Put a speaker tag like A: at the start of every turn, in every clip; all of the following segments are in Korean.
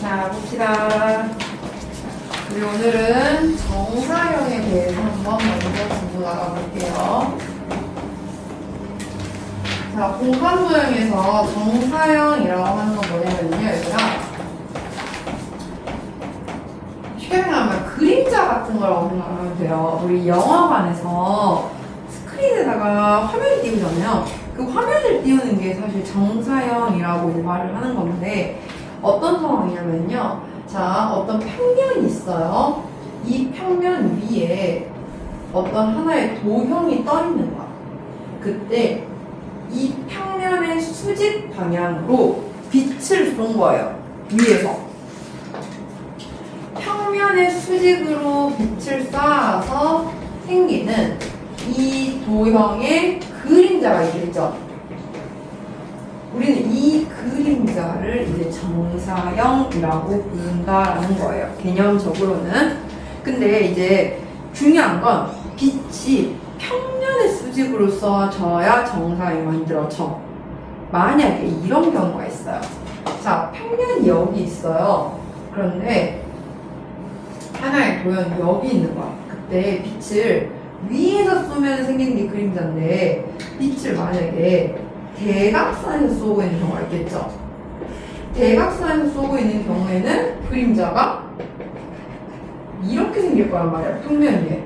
A: 자, 봅시다. 우리 오늘은 정사형에 대해서 한번 먼저 보고 나가볼게요. 자, 공간도형에서 정사형이라고 하는 건 뭐냐면요, 얘들아. 쉽게 생각하면 그림자 같은 거라고 생각하면 돼요. 우리 영화관에서 스크린에다가 화면을 띄우잖아요. 그 화면을 띄우는 게 사실 정사형이라고 이제 말을 하는 건데, 어떤 상황이냐면요. 자, 어떤 평면이 있어요. 이 평면 위에 어떤 하나의 도형이 떠 있는 거야. 그때 이 평면의 수직 방향으로 빛을 쏜 거예요. 위에서. 평면의 수직으로 빛을 쏴서 생기는 이 도형의 그림자가 있겠죠. 우리는 이 그림자를 이제 정사형이라고 부른다라는 거예요. 개념적으로는. 근데 이제 중요한 건 빛이 평면의 수직으로 쏘아져야 정사형이 만들어져. 만약에 이런 경우가 있어요. 자, 평면이 여기 있어요. 그런데 하나의 도형이 여기 있는 거야. 그때 빛을 위에서 쏘면 생기는 게 그림자인데, 빛을 만약에 대각선에서 쏘고 있는 경우가 있겠죠. 대각선에서 쏘고 있는 경우에는 그림자가 이렇게 생길 거란 말이야, 평면 위에.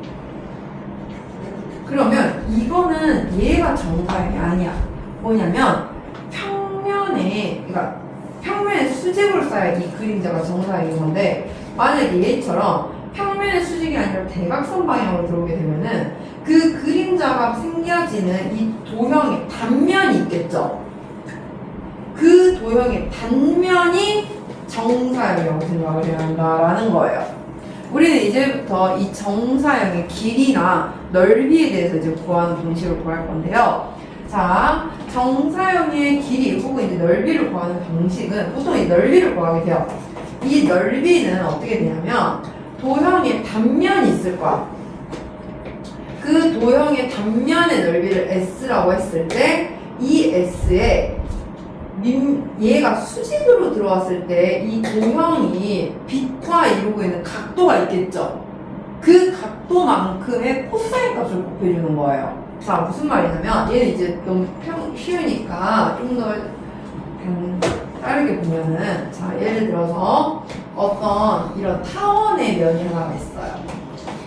A: 그러면 이거는 얘가 정사형이 아니야. 뭐냐면 그러니까 평면에 수직으로 쏴야 이 그림자가 정사형인 건데, 만약에 얘처럼 평면의 수직이 아니라 대각선 방향으로 들어오게 되면은 그 그림자가 생겨지는 이 도형의 단면이 있겠죠. 그 도형의 단면이 정사형이라고 생각을 해야 한다라는 거예요. 우리는 이제부터 이 정사형의 길이나 넓이에 대해서 이제 구하는 방식을 구할 건데요. 자, 정사형의 길이 혹은 이제 넓이를 구하는 방식은 보통 이 넓이를 구하게 돼요. 이 넓이는 어떻게 되냐면 도형의 단면이 있을 거야. 그 도형의 단면의 넓이를 S라고 했을 때 이 S에 얘가 수직으로 들어왔을 때 이 도형이 빛과 이루고 있는 각도가 있겠죠. 그 각도만큼의 코사인 값을 곱해주는 거예요. 자, 무슨 말이냐면 얘는 이제 너무 쉬우니까 좀 더 빠르게 보면은, 자, 예를 들어서 어떤 이런 타원의 면이 하나가 있어요.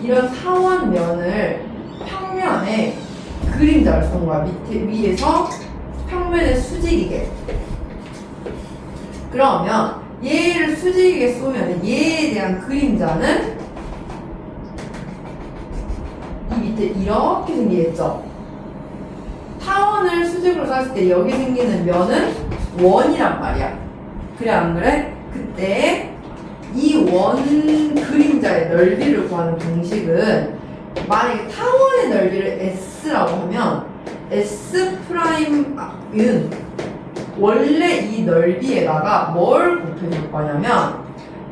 A: 이런 타원 면을 평면에 그림자를 쏜 거야. 밑에 위에서 평면에 수직이게. 그러면 얘를 수직이게 쏘면 얘에 대한 그림자는 이 밑에 이렇게 생기겠죠. 타원을 수직으로 쐈을 때 여기 생기는 면은 원이란 말이야. 그래 안 그래? 그때 이 원 그림자의 넓이를 구하는 방식은, 만약에 타원의 넓이를 S라고 하면 S 프라임은 원래 이 넓이에다가 뭘 곱해줄 거냐면,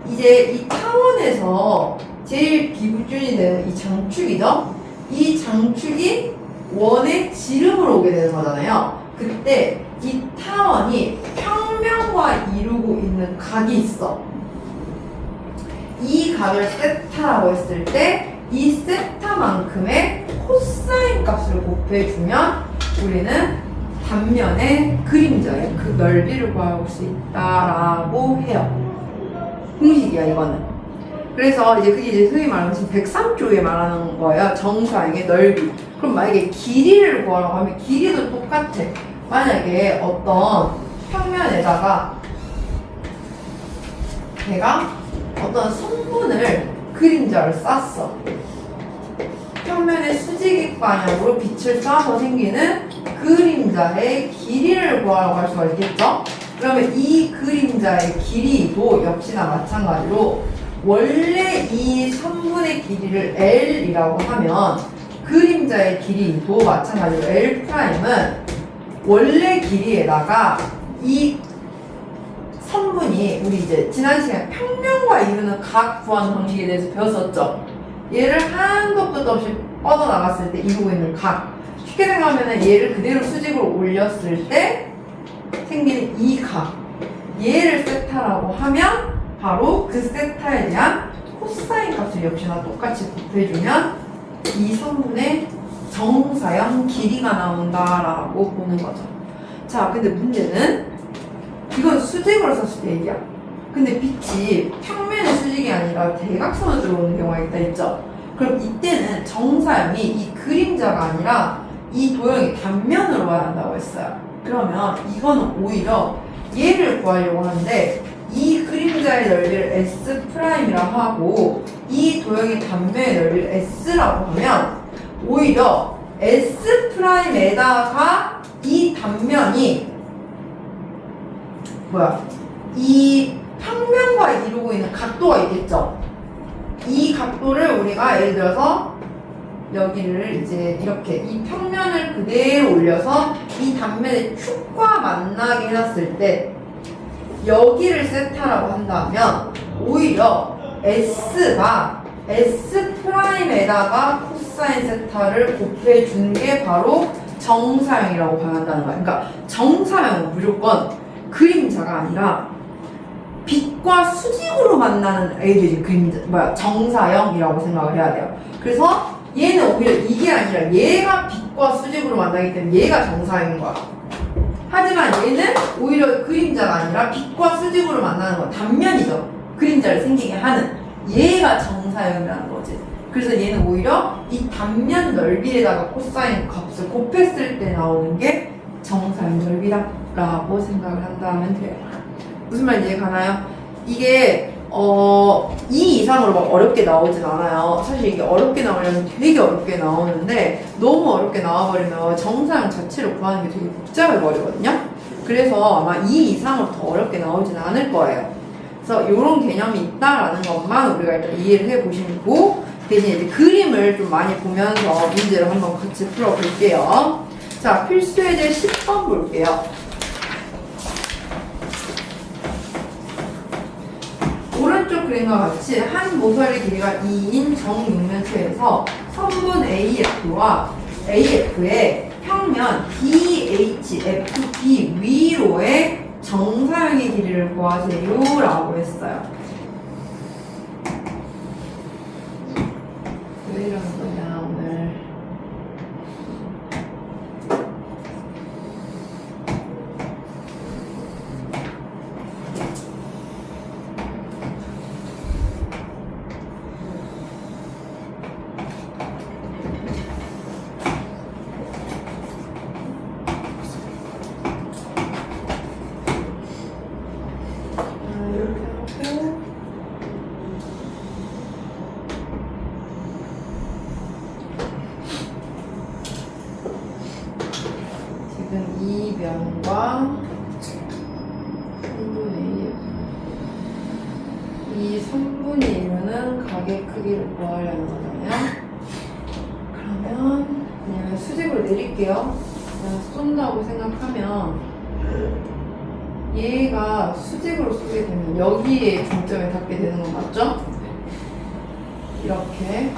A: 이제 이 타원에서 제일 기준이 되는 이 장축이죠? 이 장축이 원의 지름으로 오게 되는 거잖아요. 그때 이 타원이 평면과 이루고 있는 각이 있어. 이 각을 세타라고 했을 때 이 세타만큼의 코사인 값을 곱해주면 우리는 단면의 그림자의 그 넓이를 구할 수 있다라고 해요. 공식이야, 이거는. 그래서 이제 그게 이제 흔히 말하는 지금 103조에 말하는 거예요. 정사형의 넓이. 그럼 만약에 길이를 구하라고 하면 길이도 똑같아. 만약에 어떤 평면에다가 내가 어떤 성분을 그림자를 쐈어. 평면의 수직 방향으로 빛을 쏴서 생기는 그림자의 길이를 구하라고 할 수가 있겠죠? 그러면 이 그림자의 길이도 역시나 마찬가지로 원래 이 선분의 길이를 L이라고 하면 그림자의 길이도 마찬가지로 L' 원래 길이에다가 이 선분이, 우리 이제 지난 시간에 평면과 이루는 각 구하는 방식에 대해서 배웠었죠. 얘를 한도 끝도 없이 뻗어나갔을 때 이루고 있는 각. 쉽게 생각하면 얘를 그대로 수직으로 올렸을 때 생기는 이 각. 얘를 세타라고 하면 바로 그 세타에 대한 코사인 값을 역시나 똑같이 곱해주면 이 성분의 정사형 길이가 나온다라고 보는 거죠. 자, 근데 문제는 이건 수직으로 썼을 때 얘기야. 근데 빛이 평면의 수직이 아니라 대각선으로 들어오는 경우가 있다 했죠. 그럼 이때는 정사형이 이 그림자가 아니라 이 도형이 단면으로 와야 한다고 했어요. 그러면 이거는 오히려 얘를 구하려고 하는데 이 그림자의 넓이를 S'이라고 하고 이 도형의 단면의 넓이를 S라고 하면 오히려 S'에다가 이 단면이 이 평면과 이루고 있는 각도가 있겠죠. 이 각도를 우리가 예를 들어서 여기를 이제 이렇게 이 평면을 그대로 올려서 이 단면의 축과 만나게 해놨을 때 여기를 세타라고 한다면 오히려 S가 S'에다가 코사인 세타를 곱해준 게 바로 정사형이라고 봐한다는 거야. 그러니까 정사형은 무조건 그림자가 아니라 빛과 수직으로 만나는 애들이 정사형이라고 생각을 해야 돼요. 그래서 얘는 오히려 이게 아니라 얘가 빛과 수직으로 만나기 때문에 얘가 정사형인 거야. 하지만 얘는 오히려 그림자가 아니라 빛과 수직으로 만나는 건 단면이죠. 그림자를 생기게 하는 얘가 정사형이라는 거지. 그래서 얘는 오히려 이 단면 넓이에다가 코사인 값을 곱했을 때 나오는 게 정사형 넓이다 라고 생각을 한다면 돼요. 무슨 말인지 이해 가나요? 이게 2 이상으로 막 어렵게 나오진 않아요. 사실 이게 어렵게 나오려면 되게 어렵게 나오는데 너무 어렵게 나와버리면 정사형 자체를 구하는 게 되게 복잡해 버리거든요. 그래서 아마 2 이상으로 더 어렵게 나오진 않을 거예요. 그래서 이런 개념이 있다라는 것만 우리가 일단 이해를 해보시고 대신 이제 그림을 좀 많이 보면서 문제를 한번 같이 풀어볼게요. 자, 필수예제 10번 볼게요. 오른쪽 그림과 같이 한 모서리 길이가 2인 정육면체에서 선분 AF와 AF의 평면 DHFB 위로의 정사형의 길이를 구하세요 라고 했어요. 왜 이러는 거냐 오늘. 이 면과 이 선분이 이루는 각의 크기를 구하려는 거잖아요. 그러면 그냥 수직으로 내릴게요. 그냥 쏜다고 생각하면 얘가 수직으로 쏘게 되면 여기에 중점에 닿게 되는 건 맞죠? 이렇게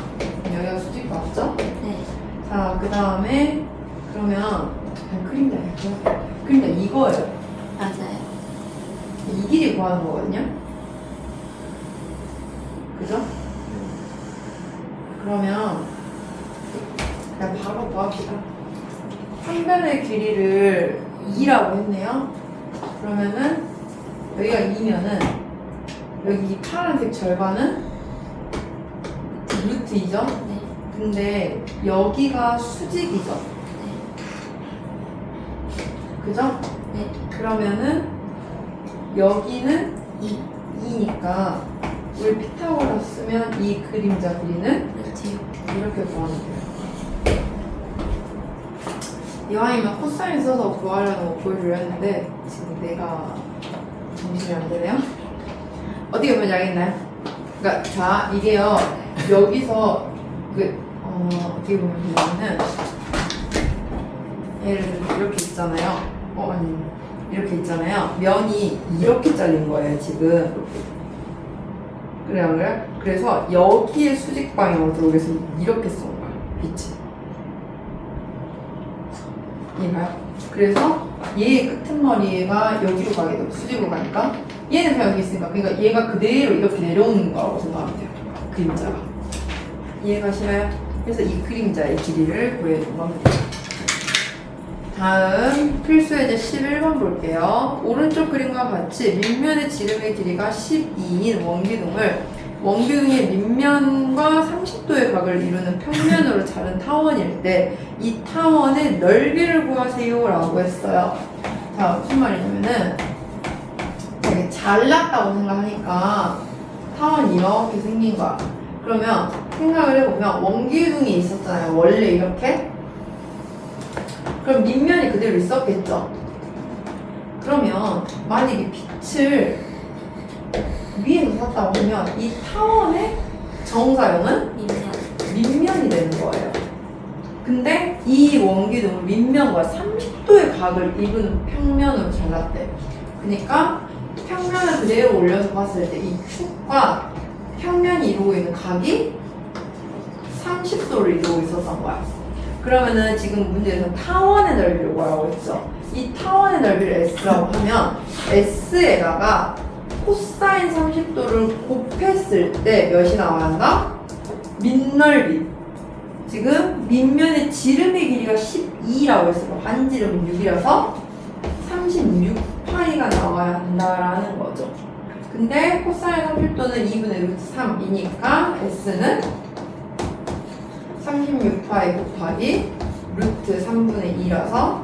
A: 여기가 수직 맞죠?
B: 네.
A: 자, 그 다음에 그러면 그림자 그림자 이거예요.
B: 맞아요.
A: 이 길이 구하는 거거든요. 그죠? 그러면 그냥 바로 구합시다. 한 변의 길이를 2라고 했네요. 그러면은 여기가 2면은 여기 이 파란색 절반은 루트 2죠?
B: 네.
A: 근데 여기가 수직이죠? 그죠?
B: 네.
A: 그러면은 여기는
B: 2.
A: 2니까 우리 피타고라스 쓰면 이 그림자 길이는
B: 그렇지.
A: 이렇게 구하면 돼요. 이왕이면 코사인 써서 구하려는 거 보여주려 했는데 지금 내가 정신이 안 되네요. 어떻게 보면 알겠나요? 그러니까 자 이게요 여기서 어떻게 보면 되냐면은 예를 들어 이렇게 있잖아요. 아니 이렇게 있잖아요. 면이 이렇게 잘린 거예요 지금. 그래요? 그래서 여기에 수직 방향으로 들어오기 위해서 이렇게 쏜 거야 빛이. 이해가요? 그래서 얘의 끄트머리가 여기로 가게 되고 수직으로 가니까 얘는 그냥 여기 있으니까 그러니까 얘가 그대로 이렇게 내려오는 거라고 생각하면 돼요. 그림자가. 이해가시나요? 그래서 이 그림자의 길이를 구해준 겁니다. 다음 필수예제 11번 볼게요. 오른쪽 그림과 같이 밑면의 지름의 길이가 12인 원기둥의 밑면과 30도의 각을 이루는 평면으로 자른 타원일 때 이 타원의 넓이를 구하세요 라고 했어요. 자, 무슨 말이냐면은 되게 잘났다고 생각하니까 타원이 이렇게 생긴 거야. 그러면 생각을 해보면 원기둥이 있었잖아요. 원래 이렇게. 그럼 밑면이 그대로 있었겠죠. 그러면 만약에 빛을 위에서 샀다고 하면 이 타원의 정사형은 밑면이 되는 거예요. 근데 이 원기둥은 밑면과 30도의 각을 이루는 평면으로 잘랐대. 그러니까 평면을 그대로 올려서 봤을 때 이 축과 평면이 이루고 있는 각이 30도를 이루고 있었던 거야. 그러면은 지금 문제에서 타원의 넓이를 뭐라고 했죠? 이 타원의 넓이를 S라고 하면 S에다가 코사인 30도를 곱했을 때 몇이 나와야 한다? 밑넓이. 지금 밑면의 지름의 길이가 12라고 했어요. 반지름은 6이라서 36파이가 나와야 한다라는 거죠. 근데 코사인 30도는 2분의 루트 3이니까 S는 36파이 곱하기 루트 3분의 2라서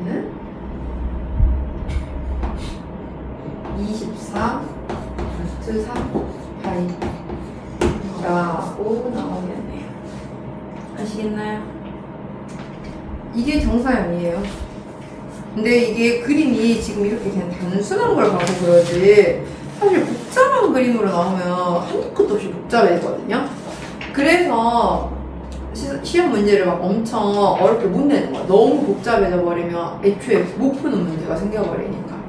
A: 얘는 24 루트 3파이라고 나오겠네요. 아시겠나요? 이게 정사형이에요. 근데 이게 그림이 지금 이렇게 그냥 단순한 걸 봐서 그러지 사실 복잡한 그림으로 나오면 한도 끝도 없이 복잡해지거든요. 그래서 시험 문제를 막 엄청 어렵게 못 내는 거야. 너무 복잡해져 버리면 애초에 못 푸는 문제가 생겨버리니까.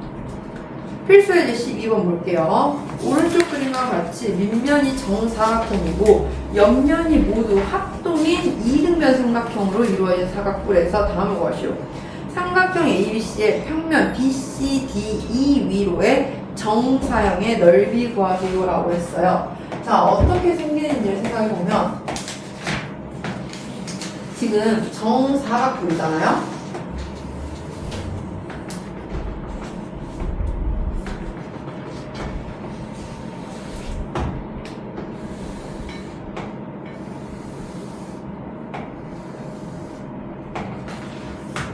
A: 필수예제 12번 볼게요. 오른쪽 그림과 같이 밑면이 정사각형이고 옆면이 모두 합동인 이등변 삼각형으로 이루어진 사각뿔에서 다음을 구하시오. 삼각형 ABC의 평면 BCDE 위로의 정사형의 넓이 구하세요 라고 했어요. 자, 어떻게 생기는지를 생각해보면 지금 정사각뿔이잖아요.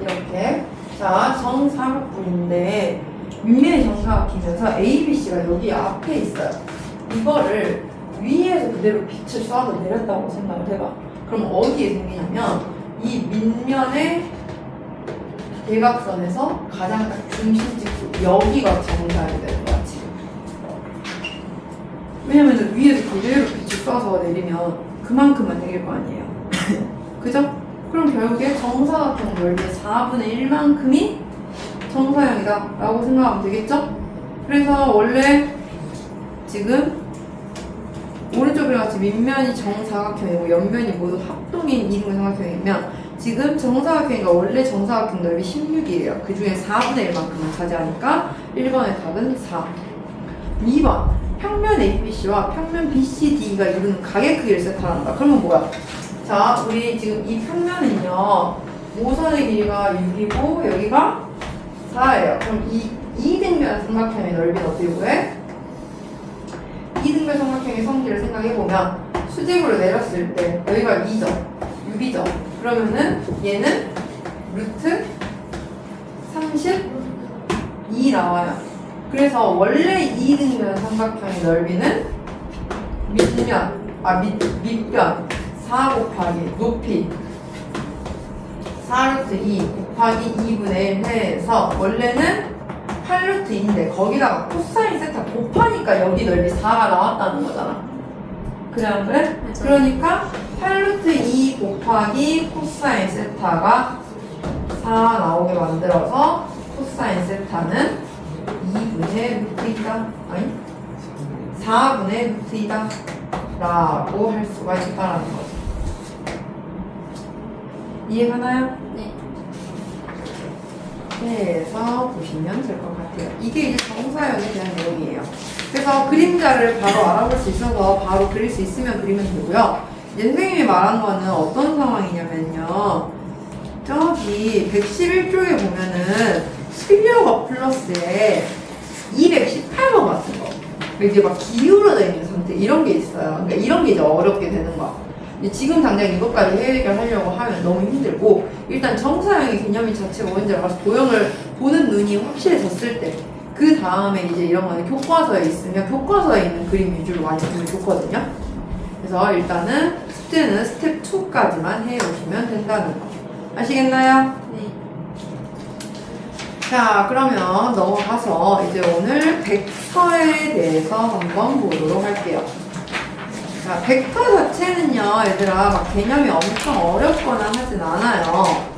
A: 이렇게. 자, 정사각뿔인데 밑면이 정사각이면서 ABC가 여기 앞에 있어요. 이거를 위에서 그대로 빛을 쏴서 내렸다고 생각을 해봐. 그럼 어디에 생기냐면 이 밑면의 대각선에서 가장 중심 직수 여기가 정사각이 되는 거야 지금. 왜냐면 위에서 그대로 빛을 쏴서 내리면 그만큼만 생길 거 아니에요. 그죠? 그럼 결국에 정사각형 넓이의 4분의 1만큼이 정사형이다 라고 생각하면 되겠죠? 그래서 원래 지금 오른쪽이랑 같이 밑면이 정사각형이고 옆면이 모두 합동인 이등변 삼각형이면 지금 정사각형이니까 원래 정사각형 넓이 16이에요. 그 중에 4분의 1만큼만 차지하니까 1번의 답은 4. 2번 평면 ABC와 평면 BCD가 이루는 각의 크기를 세타한다. 그러면 뭐야? 자, 우리 지금 이 평면은요 5선의 길이가 6이고 여기가 4예요. 그럼 이 이등변 삼각형의 넓이는 어떻게 구해? 이등변 삼각형의 성질을 생각해보면 수직으로 내렸을 때 여기가 2죠. 6이죠. 그러면은 얘는 루트 32 나와요. 그래서 원래 이등변 삼각형의 넓이는 밑변 4 곱하기 높이 4루트 2 곱하기 2분의 1 해서 원래는 8루트 2인데 거기다가 코사인 세타 곱하니까 여기 넓이 4가 나왔다는 거잖아. 그래 안 그래? 그러니까 8루트 2 곱하기 코사인 세타가 4 나오게 만들어서 코사인 세타는 2분의 루트 2다. 아니 4분의 루트 2다 라고 할 수가 있다라는 거죠. 이해가나요?
B: 네.
A: 해서 보시면 될 것 같아요. 이게 이제 정사역에 대한 내용이에요. 그래서 그림자를 바로 알아볼 수 있어서 바로 그릴 수 있으면 그리면 되고요. 이제 선생님이 말한 거는 어떤 상황이냐면요. 저기 111쪽에 보면은 16억 플러스에 218번 같은 거. 이제 막 기울어져 있는 상태 이런 게 있어요. 그러니까 이런 게 이제 어렵게 되는 거야. 지금 당장 이것까지 해결하려고 하면 너무 힘들고 일단 정사형의 개념이 자체가 뭔지 알아서 도형을 보는 눈이 확실해졌을 때 그 다음에 이제 이런 거는 교과서에 있으면 교과서에 있는 그림 위주로 많이 보면 좋거든요. 그래서 일단은 숙제는 스텝 2까지만 해오시면 된다는 거 아시겠나요? 네. 자, 그러면 넘어가서 이제 오늘 벡터에 대해서 한번 보도록 할게요. 자, 벡터 자체는요, 얘들아, 막 개념이 엄청 어렵거나 하진 않아요.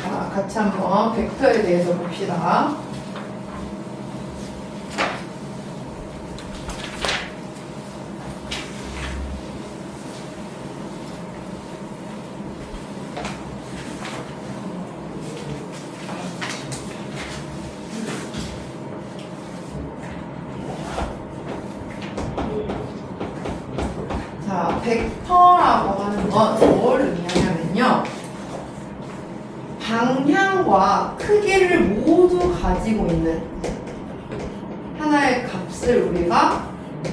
A: 자, 같이 한번 벡터에 대해서 봅시다. 자, 벡터라고 하는 건 뭘 의미하냐면요. 방향과 크기를 모두 가지고 있는 하나의 값을 우리가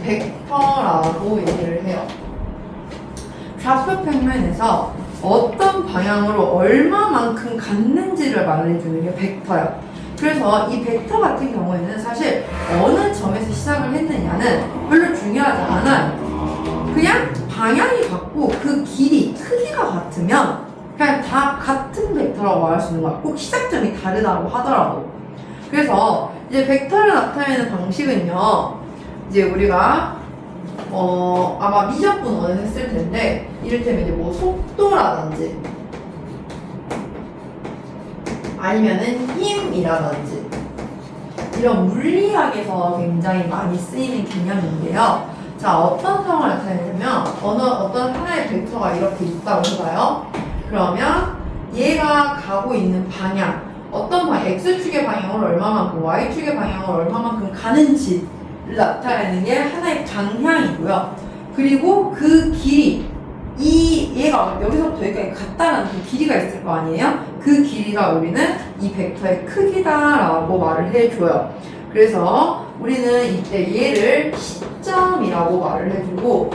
A: 벡터라고 얘기를 해요. 좌표 평면에서 어떤 방향으로 얼마만큼 갔는지를 말해주는 게 벡터예요. 그래서 이 벡터 같은 경우에는 사실 어느 점에서 시작을 했느냐는 별로 중요하지 않아요. 그냥 방향이 같고 그 길이, 크기가 같으면 그냥 다 같은 벡터라고 말할 수 있는 거야. 꼭 시작점이 다르다고 하더라도. 그래서 이제 벡터를 나타내는 방식은요. 이제 우리가 아마 미적분원을 했을 텐데 이를테면 이제 뭐 속도라든지 아니면은 힘이라든지 이런 물리학에서 굉장히 많이 쓰이는 개념인데요. 자, 어떤 상황을 나타내냐면 어떤 하나의 벡터가 이렇게 있다고 해봐요. 그러면 얘가 가고 있는 방향, 어떤 방향, X축의 방향으로 얼마만큼, Y축의 방향으로 얼마만큼 가는지를 나타내는 게 하나의 방향이고요. 그리고 그 길이, 얘가 여기서부터 여기까지 같다는 그 길이가 있을 거 아니에요? 그 길이가 우리는 이 벡터의 크기다라고 말을 해줘요. 그래서 우리는 이때 얘를 시점이라고 말을 해주고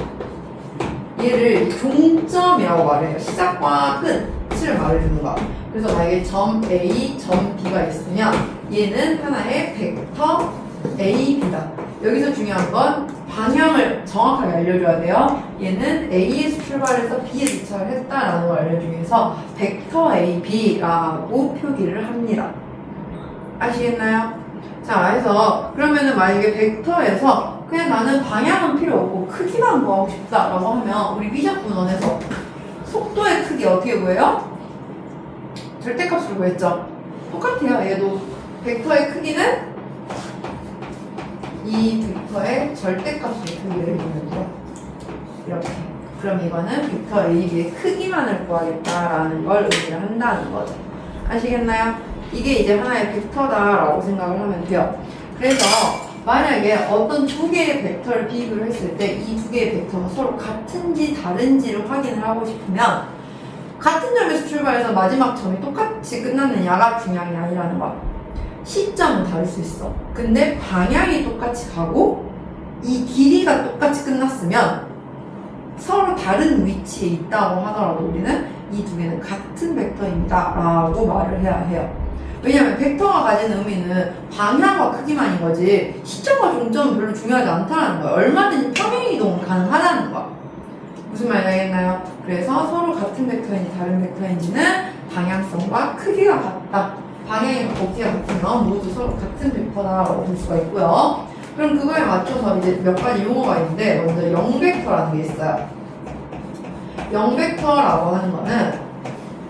A: 얘를 종점이라고 말해요. 시작과 끝을 말해주는 거야. 그래서 만약에 점 A, 점 B가 있으면 얘는 하나의 벡터 A, B다. 여기서 중요한 건 방향을 정확하게 알려줘야 돼요. 얘는 A에서 출발해서 B에 도착을 했다라는 걸 알려주기 위해서 벡터 A, B라고 표기를 합니다. 아시겠나요? 자, 그래서 그러면은 만약에 벡터에서 그냥 나는 방향은 필요 없고 크기만 구하고 싶다라고 하면 우리 미적분원에서 속도의 크기 어떻게 구해요? 절대값으로 구했죠? 똑같아요. 얘도 벡터의 크기는 이 벡터의 절대값으로 크기를 해주면 돼요. 이렇게. 그럼 이거는 벡터 A, B의 크기만을 구하겠다라는 걸 의미를 한다는 거죠. 아시겠나요? 이게 이제 하나의 벡터다라고 생각을 하면 돼요. 그래서 만약에 어떤 두 개의 벡터를 비교를 했을 때 이 두 개의 벡터가 서로 같은지 다른지를 확인을 하고 싶으면 같은 점에서 출발해서 마지막 점이 똑같이 끝났느냐가 중요한 게 아니라는 거야. 시점은 다를 수 있어. 근데 방향이 똑같이 가고 이 길이가 똑같이 끝났으면 서로 다른 위치에 있다고 하더라도 우리는 이 두 개는 같은 벡터입니다 라고 말을 해야 해요. 왜냐면 벡터가 가지는 의미는 방향과 크기만인 거지 시점과 종점은 별로 중요하지 않다는 거야. 얼마든지 평행이동은 가능하다는 거야. 무슨 말인지 알겠나요? 그래서 서로 같은 벡터인지 다른 벡터인지는 방향성과 크기가 같다. 방향이 높이가 같으면 모두 서로 같은 벡터다라고 볼 수가 있고요. 그럼 그거에 맞춰서 이제 몇 가지 용어가 있는데 먼저 0벡터라는 게 있어요. 0벡터라고 하는 거는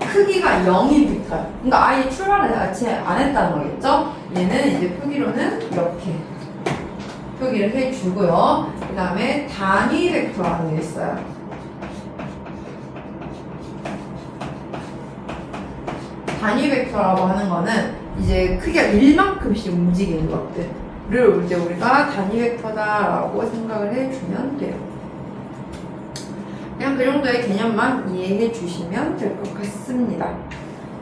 A: 크기가 0인 벡터예요. 그러니까 아예 출발을 아예 안 했다는 거겠죠? 얘는 이제 표기로는 이렇게 표기를 해주고요. 그 다음에 단위 벡터라는 게 있어요. 단위 벡터라고 하는 거는 이제 크기가 1만큼씩 움직이는 것들을 올 때 우리가 단위 벡터다라고 생각을 해주면 돼요. 그냥 그 정도의 개념만 이해해 주시면 될 것 같습니다.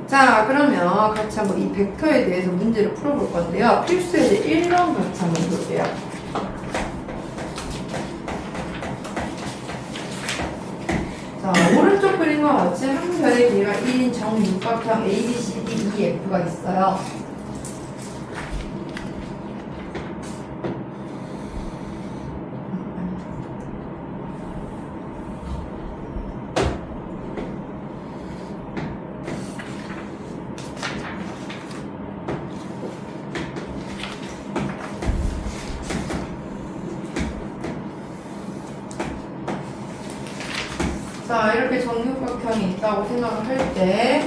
A: 자, 그러면 같이 한번 이 벡터에 대해서 문제를 풀어볼 건데요. 필수예제 1번 같이 한번 볼게요. 자, 오른쪽 그림과 같이 한 변의 길이가 1인 정육각형 A, B, C, D, E, F가 있어요. 자, 이렇게 정육각형이 있다고 생각을 할 때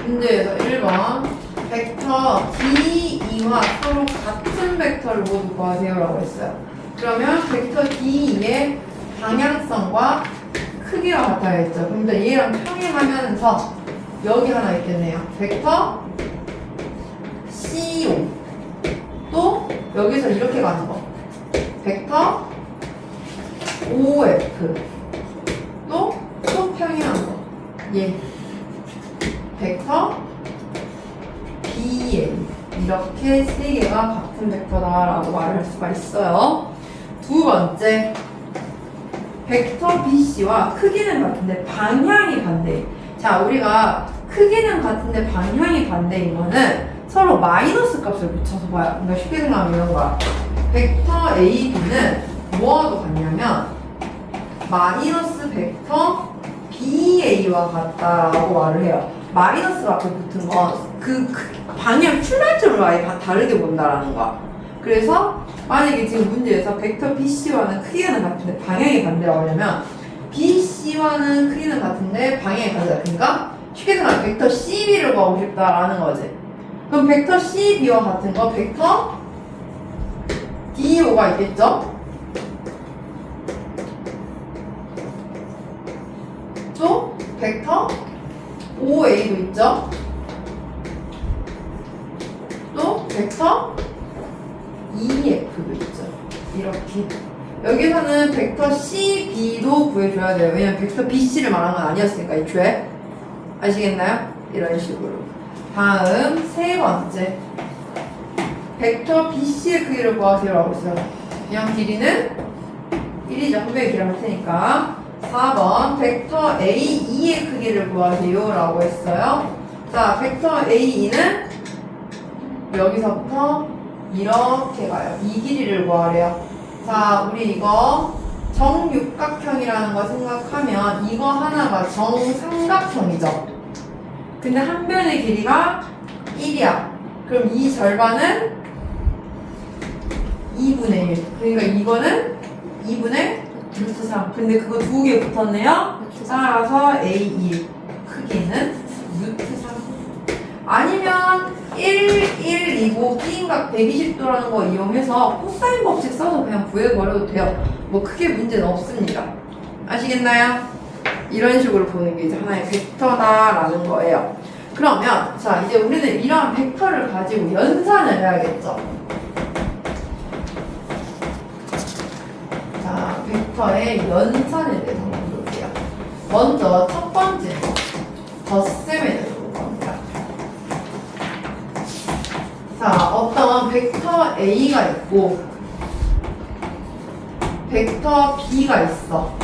A: 문제에서 1번 벡터 D2와 서로 같은 벡터를 모두 구하세요 라고 했어요. 그러면 벡터 D2의 방향성과 크기가 같아야겠죠. 그럼 일단 얘랑 평행하면서 여기 하나 있겠네요. 벡터 CO 또 여기서 이렇게 가는 거 벡터 OF 또 평행한 거 얘 벡터 BN 이렇게 세 개가 같은 벡터다라고 말할 수가 있어요. 두 번째 벡터 BC와 크기는 같은데 방향이 반대. 자, 우리가 크기는 같은데 방향이 반대인 거는 서로 마이너스 값을 붙여서 봐요. 그러니까 쉽게 생각하면 이런 거야. 벡터 AB는 뭐와도 같냐면 마이너스 벡터 BA와 같다라고 말을 해요. 마이너스가 앞에 붙은 건 그 방향 출발점을 아예 다르게 본다라는 거야. 그래서 만약에 지금 문제에서 벡터 BC와는 크기는 같은데 방향이 반대라고 하려면 BC와는 크기는 같은데 방향이 반대다. 그러니까 쉽게 생각하면 벡터 CB를 구하고 싶다라는 거지. 그럼 벡터 CB와 같은 거 벡터 DO가 있겠죠? 또 벡터 OA도 있죠? 또 벡터 EF도 있죠. 이렇게 여기서는 벡터 CB도 구해줘야 돼요. 왜냐면 벡터 BC를 말한 건 아니었으니까 애초에. 아시겠나요? 이런 식으로. 다음 세 번째 벡터 BC의 크기를 구하세요 라고 했어요. 그냥 길이는 1이죠. 한 배의 길이를 할 테니까. 4번 벡터 AE의 크기를 구하세요 라고 했어요. 자, 벡터 AE는 여기서부터 이렇게 가요. 이 길이를 구하래요. 자, 우리 이거 정육각형이라는 거 생각하면 이거 하나가 정삼각형이죠. 근데 한 변의 길이가 1이야. 그럼 이 절반은 2분의 1. 그러니까 이거는 2분의 루트 3. 근데 그거 두 개 붙었네요. 따라서 A1 크기는 루트 3. 아니면 1, 1이고 B인각 120도라는 거 이용해서 코사인 법칙 써서 그냥 구해버려도 돼요. 뭐 크게 문제는 없습니다. 아시겠나요? 이런 식으로 보는 게 이제 하나의 벡터다라는 거예요. 그러면 자, 이제 우리는 이러한 벡터를 가지고 연산을 해야겠죠. 자, 벡터의 연산에 대해서 한번 볼게요. 먼저 첫 번째 덧셈에 대해서 볼 겁니다. 자, 어떤 벡터 A가 있고 벡터 B가 있어.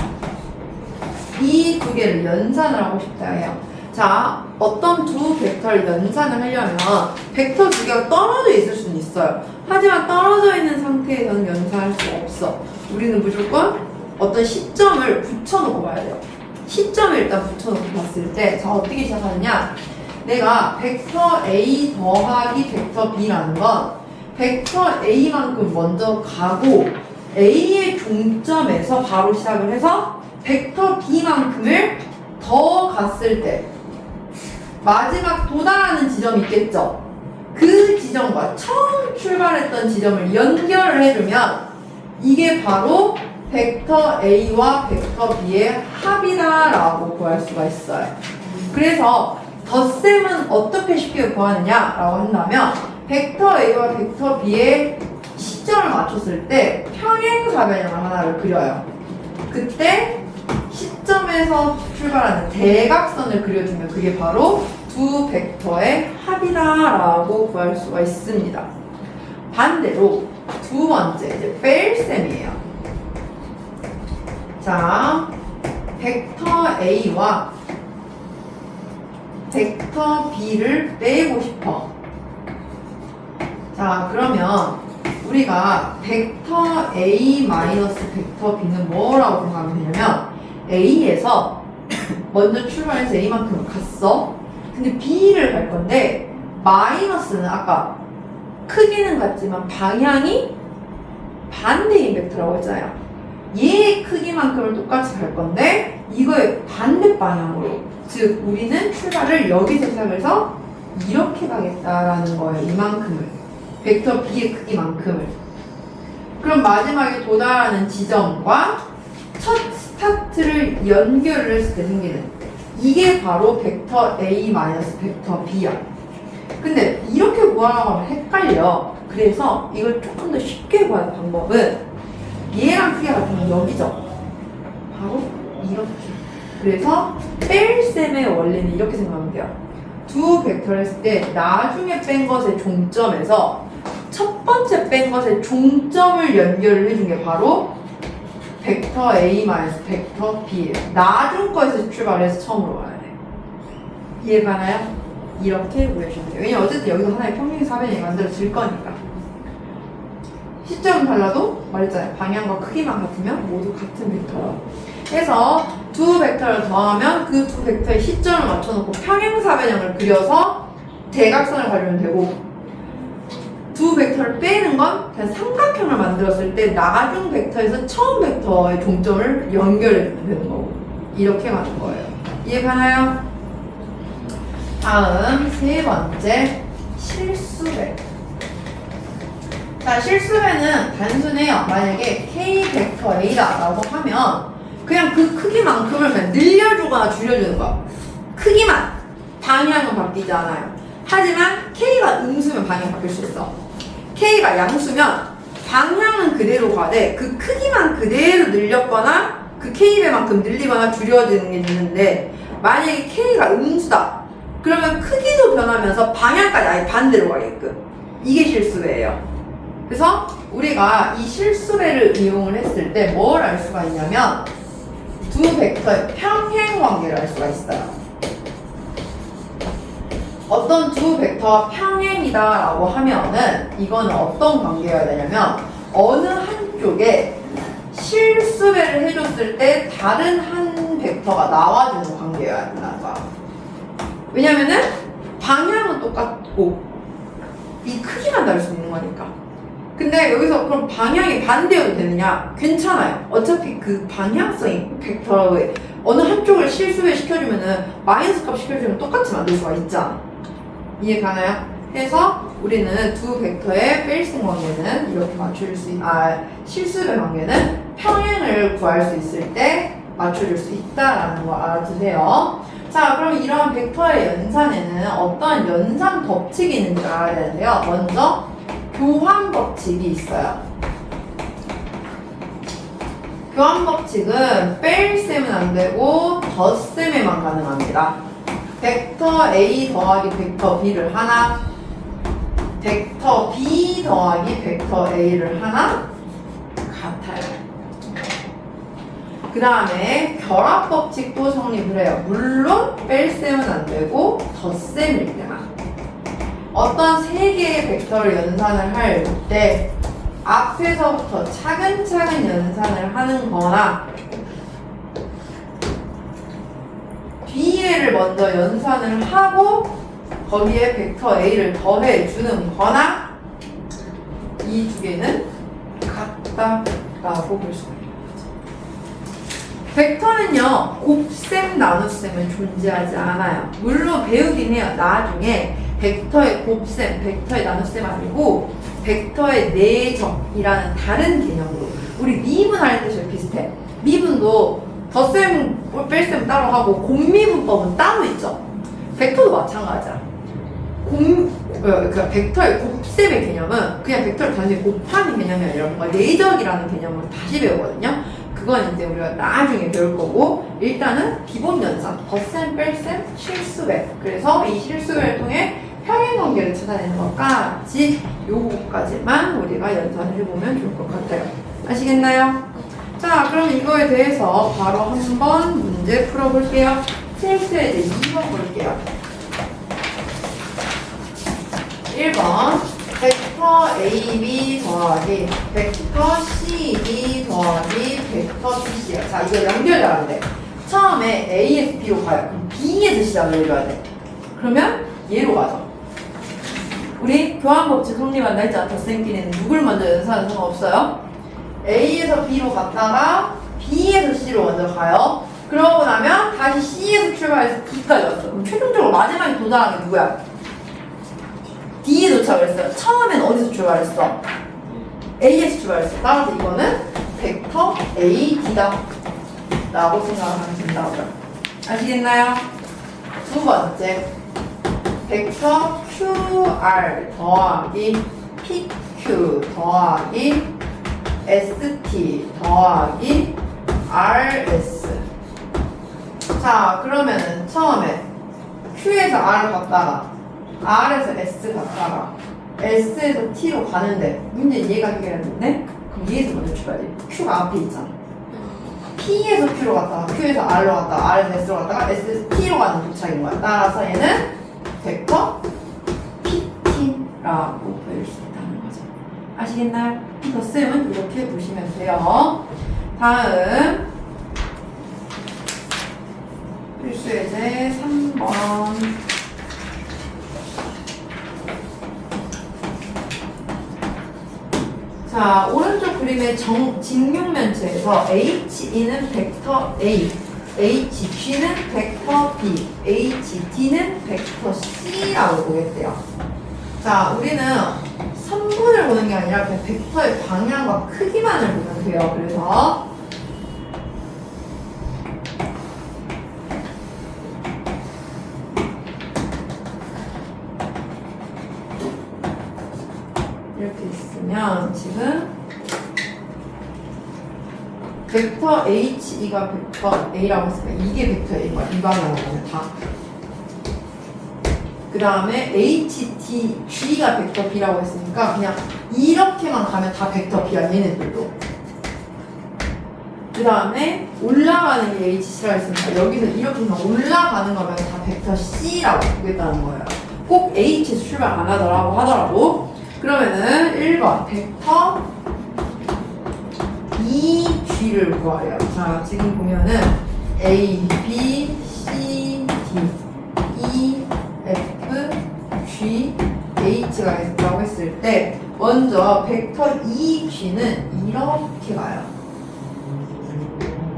A: 이 두 개를 연산을 하고 싶다 해요. 자, 어떤 두 벡터를 연산을 하려면 벡터 두 개가 떨어져 있을 수는 있어요. 하지만 떨어져 있는 상태에서는 연산할 수 없어. 우리는 무조건 어떤 시점을 붙여놓고 봐야 돼요. 시점을 일단 붙여놓고 봤을 때, 자, 어떻게 시작하느냐? 내가 벡터 A 더하기 벡터 B라는 건 벡터 A만큼 먼저 가고 A의 종점에서 바로 시작을 해서 벡터 B만큼을 더 갔을 때 마지막 도달하는 지점이 있겠죠? 그 지점과 처음 출발했던 지점을 연결을 해주면 이게 바로 벡터 A와 벡터 B의 합이다 라고 구할 수가 있어요. 그래서 덧셈은 어떻게 쉽게 구하느냐 라고 한다면 벡터 A와 벡터 B의 시점을 맞췄을 때 평행사변형 하나를 그려요. 그때 시점에서 출발하는 대각선을 그려주면 그게 바로 두 벡터의 합이다 라고 구할 수가 있습니다. 반대로 두 번째 이제 뺄셈이에요. 자, 벡터 A와 벡터 B를 빼고 싶어. 자, 그러면 우리가 벡터 A 마이너스 벡터 B는 뭐라고 생각하면 되냐면 A에서 먼저 출발해서 A만큼 갔어. 근데 B를 갈 건데 마이너스는 아까 크기는 같지만 방향이 반대인 벡터라고 했잖아요. 얘의 크기만큼을 똑같이 갈 건데 이거의 반대 방향으로, 즉 우리는 출발을 여기서 시작해서 이렇게 가겠다라는 거예요. 이만큼을, 벡터 B의 크기만큼을. 그럼 마지막에 도달하는 지점과 첫 스타트를 연결을 했을 때 생기는 이게 바로 벡터 A 마이너스 벡터 B야. 근데 이렇게 구하라고 하면 헷갈려. 그래서 이걸 조금 더 쉽게 구하는 방법은 얘랑 크기가 같으면 여기죠. 바로 이렇게. 그래서 뺄셈의 원리는 이렇게 생각하면 돼요. 두 벡터를 했을 때 나중에 뺀 것의 종점에서 첫 번째 뺀 것의 종점을 연결을 해준 게 바로 벡터 A 마이너스 벡터 B예요. 나중 거에서 출발해서 처음으로 와야 돼. 이해가나요? 이렇게 구해주시면 돼요. 왜냐면 어쨌든 여기서 하나의 평행사변이 만들어질 거니까. 시점은 달라도 말했잖아요. 방향과 크기만 같으면 모두 같은 벡터라고. 그래서 두 벡터를 더하면 그 두 벡터의 시점을 맞춰놓고 평행사변형을 그려서 대각선을 가지면 되고, 두 벡터를 빼는 건 그냥 삼각형을 만들었을 때 나중 벡터에서 처음 벡터의 종점을 연결해주면 되는 거고, 이렇게 가는 거예요. 이해가나요? 다음 세 번째, 실수배. 자, 실수배는 단순해요. 만약에 K 벡터 A다 라고 하면 그냥 그 크기만큼을 그냥 늘려주거나 줄여주는 거야. 크기만, 방향은 바뀌지 않아요. 하지만 K가 음수면 방향이 바뀔 수 있어. K가 양수면 방향은 그대로 가되 그 크기만 그대로 늘렸거나 그 K배만큼 늘리거나 줄여지는 게 있는데, 만약에 K가 음수다 그러면 크기도 변하면서 방향까지 아예 반대로 가게끔, 이게 실수배예요. 그래서 우리가 이 실수배를 이용을 했을 때 뭘 알 수가 있냐면 두 벡터의 평행 관계를 알 수가 있어요. 어떤 두 벡터가 평행이다 라고 하면은 이거는 어떤 관계가 되냐면 어느 한쪽에 실수배를 해줬을 때 다른 한 벡터가 나와주는 관계여야 된다는 거야. 왜냐면은 방향은 똑같고 이 크기만 다를 수 있는 거니까. 근데 여기서 그럼 방향이 반대여도 되느냐? 괜찮아요. 어차피 그 방향성이 벡터의 어느 한쪽을 실수배 시켜주면은 마이너스 값 시켜주면 똑같이 만들 수가 있잖아. 이해 가나요? 그래서 우리는 두 벡터의 뺄셈 관계는 이렇게 맞출 수 실수배 관계는 평행을 구할 수 있을 때 맞춰줄 수 있다라는 거 알아두세요. 자, 그럼 이러한 벡터의 연산에는 어떠한 연산 법칙이 있는지 알아야 되는데요. 먼저 교환 법칙이 있어요. 교환 법칙은 뺄셈은 안 되고 덧셈에만 가능합니다. 벡터 A 더하기 벡터 B를 하나, 벡터 B 더하기 벡터 A를 하나 같아요. 그 다음에 결합 법칙도 성립을 해요. 물론 뺄셈은 안 되고 덧셈일 때만. 어떤 세 개의 벡터를 연산을 할 때 앞에서부터 차근차근 연산을 하는 거나 뒤에를 먼저 연산을 하고 거기에 벡터 A를 더해주는 거나 이 두 개는 같다라고 볼 수가 있습니다. 벡터는요, 곱셈, 나눗셈은 존재하지 않아요. 물론 배우긴 해요. 나중에 벡터의 곱셈, 벡터의 나눗셈 아니고 벡터의 내적이라는 다른 개념으로, 우리 미분할 때 제일 비슷해요. 비슷해. 미분도 덧셈, 뺄셈 따로 하고 곱미분법은 따로 있죠. 벡터도 마찬가지야. 그러니까 벡터의 곱셈의 개념은 그냥 벡터를 단순히 곱하는 개념이 아니라 뭔가 내적이라는 개념으로 다시 배우거든요. 그건 이제 우리가 나중에 배울 거고, 일단은 기본 연산, 덧셈, 뺄셈, 실수배. 그래서 이 실수배를 통해 평행 관계를 찾아내는 것까지 요거까지만 우리가 연산해보면 좋을 것 같아요. 아시겠나요? 자, 그럼 이거에 대해서 바로 한번 문제 풀어볼게요. 실수에 이제 2번 볼게요. 1번 벡터 AB 더하기 벡터 CB 더하기 벡터 BC야. 자, 이거 연결 잘하면 돼. 처음에 A에서 B로 가요. 그럼 B에서 시작을 해줘야 돼. 그러면 얘로 가죠. 우리 교환법칙 성립한다 했잖아. 덧셈끼리는 누굴 먼저 연산하는 상관없어요. A에서 B로 갔다가 B에서 C로 먼저 가요. 그러고 나면 다시 C에서 출발해서 D까지 왔어. 그럼 최종적으로 마지막에 도달한 게 누구야? D에 도착을 했어요. 처음엔 어디서 출발했어? A에서 출발했어. 따라서 이거는 벡터 AD다 라고 생각하면 된다고요. 아시겠나요? 두 번째 벡터 QR 더하기 PQ 더하기 ST 더하기 RS. 자, 그러면은 처음에 Q에서 R 갔다가 R에서 S 갔다가 S에서 T로 가는데 문제는 얘가 해결했는데, 그럼 얘에서 먼저 출발해. Q가 앞에 있잖아. P에서 Q로 갔다가 Q에서 R로 갔다가 R에서 S로 갔다가 S에서 T로 가는 도착인 거야. 따라서 얘는 벡터 PT라고 보일 수 있다는 거죠. 아시겠나요? 덧셈은 이렇게 보시면 돼요. 다음 필수예제 3번. 자, 오른쪽 그림의 직육면체에서 HE는 벡터 A, HG는 벡터 B, HD는 벡터 C라고 보겠대요. 자, 우리는 선분을 보는 게 아니라 그냥 벡터의 방향과 크기만을 보면 돼요. 그래서 이렇게 있으면 지금 벡터 HE가 벡터 A라고 했으니까 이게 벡터 A인 거야. 이 방향으로 보면 다. 그 다음에 HDG가 벡터 B라고 했으니까 그냥 이렇게만 가면 다 벡터 B야. 얘네들도. 그 다음에 올라가는 게 HC라고 했으니까 여기서 이렇게만 올라가는 거면 다 벡터 C라고 보겠다는 거예요. 꼭 H에서 출발 안 하더라고. 그러면은 1번 벡터 EG를 구하래요. 자, 지금 보면은 A, B, C, D, E, F, G, H가 있다고 했을 때 먼저 벡터 EG는 이렇게 가요.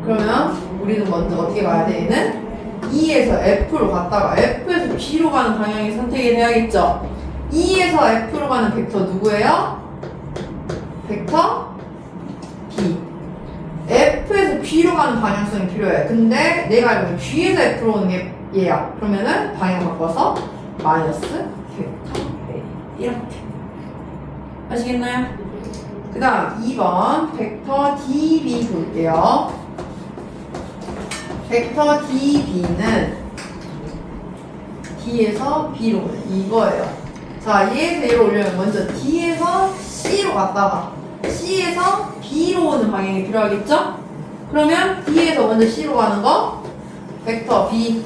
A: 그러면 우리는 먼저 어떻게 가야 돼? 얘는 E에서 F로 갔다가 F에서 G로 가는 방향이 선택이 돼야겠죠? E에서 F로 가는 벡터 누구예요? 벡터 B. F에서 G로 가는 방향성이 필요해. 근데 내가 알고 G에서 F로 오는 게 얘야. 그러면은 방향 바꿔서 마이너스 벡터 A. 이렇게. 아시겠나요? 그 다음 2번 벡터 DB 볼게요. 벡터 DB는 D에서 B로 오는 이거예요. 자, 얘에서 얘로 올려면 먼저 D에서 C로 갔다가 C에서 B로 오는 방향이 필요하겠죠? 그러면 D에서 먼저 C로 가는 거 벡터 B,